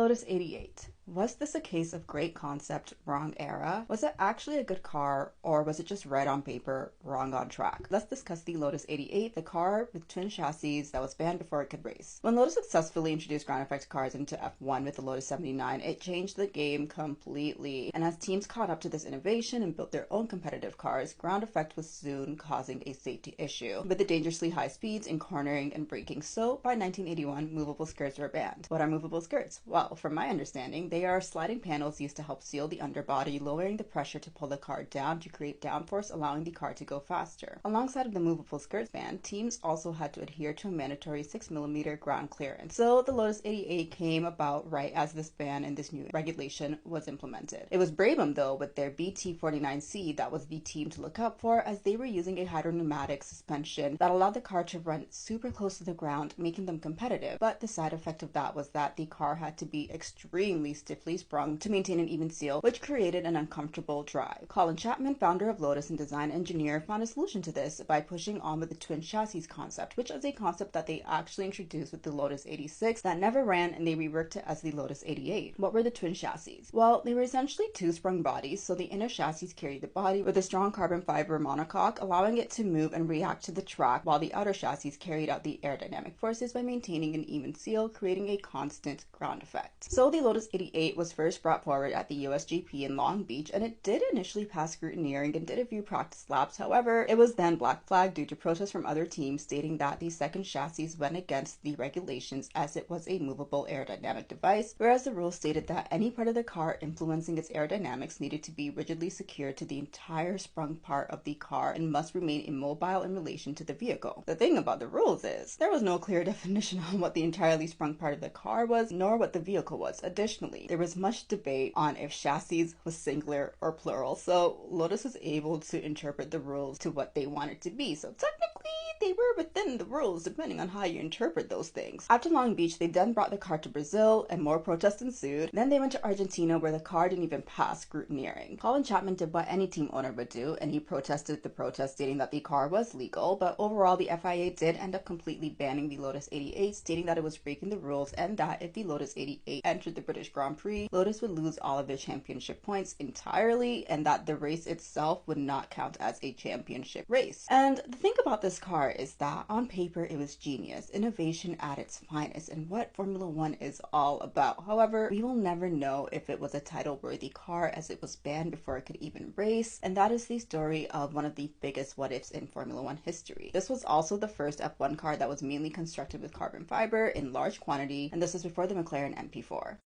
Lotus 88. Was this a case of great concept, wrong era? Was it actually a good car, or was it just right on paper, wrong on track? Let's discuss the Lotus 88, the car with twin chassis that was banned before it could race. When Lotus successfully introduced ground effect cars into F1 with the Lotus 79, it changed the game completely. And as teams caught up to this innovation and built their own competitive cars, ground effect was soon causing a safety issue, with the dangerously high speeds in cornering and braking. So by 1981, movable skirts were banned. What are movable skirts? Well, from my understanding, they are sliding panels used to help seal the underbody, lowering the pressure to pull the car down to create downforce, allowing the car to go faster. Alongside of the movable skirts ban, teams also had to adhere to a mandatory 6mm ground clearance. So the Lotus 88 came about right as this ban and this new regulation was implemented. It was Brabham, though, with their BT49C that was the team to look up for, as they were using a hydropneumatic suspension that allowed the car to run super close to the ground, making them competitive. But the side effect of that was that the car had to be extremely stiffly sprung to maintain an even seal, which created an uncomfortable drive. Colin Chapman, founder of Lotus and design engineer, found a solution to this by pushing on with the twin chassis concept, which is a concept that they actually introduced with the Lotus 86 that never ran, and they reworked it as the Lotus 88. What were the twin chassis? Well, they were essentially two sprung bodies, so the inner chassis carried the body with a strong carbon fiber monocoque, allowing it to move and react to the track, while the outer chassis carried out the aerodynamic forces by maintaining an even seal, creating a constant ground effect. So the Lotus 88 was first brought forward at the USGP in Long Beach, and it did initially pass scrutineering and did a few practice laps. However, it was then black flagged due to protests from other teams stating that the second chassis went against the regulations as it was a movable aerodynamic device, whereas the rules stated that any part of the car influencing its aerodynamics needed to be rigidly secured to the entire sprung part of the car and must remain immobile in relation to the vehicle. The thing about the rules is there was no clear definition on what the entirely sprung part of the car was, nor what the vehicle was. Additionally, there was much debate on if chassis was singular or plural, so Lotus was able to interpret the rules to what they wanted to be. So technically, they were within the rules depending on how you interpret those things. After Long Beach, they then brought the car to Brazil, and more protests ensued. Then they went to Argentina, where the car didn't even pass scrutineering. Colin Chapman did what any team owner would do, and he protested the protest, stating that the car was legal, but overall the FIA did end up completely banning the Lotus 88, stating that it was breaking the rules and that if the Lotus 88 entered the British Grand Prix, Lotus would lose all of their championship points entirely, and that the race itself would not count as a championship race. And the thing about this car is that on paper it was genius, innovation at its finest, and what Formula One is all about. However, we will never know if it was a title-worthy car, as it was banned before it could even race, and that is the story of one of the biggest what-ifs in Formula One history. This was also the first F1 car that was mainly constructed with carbon fiber in large quantity, and this was before the McLaren MP4.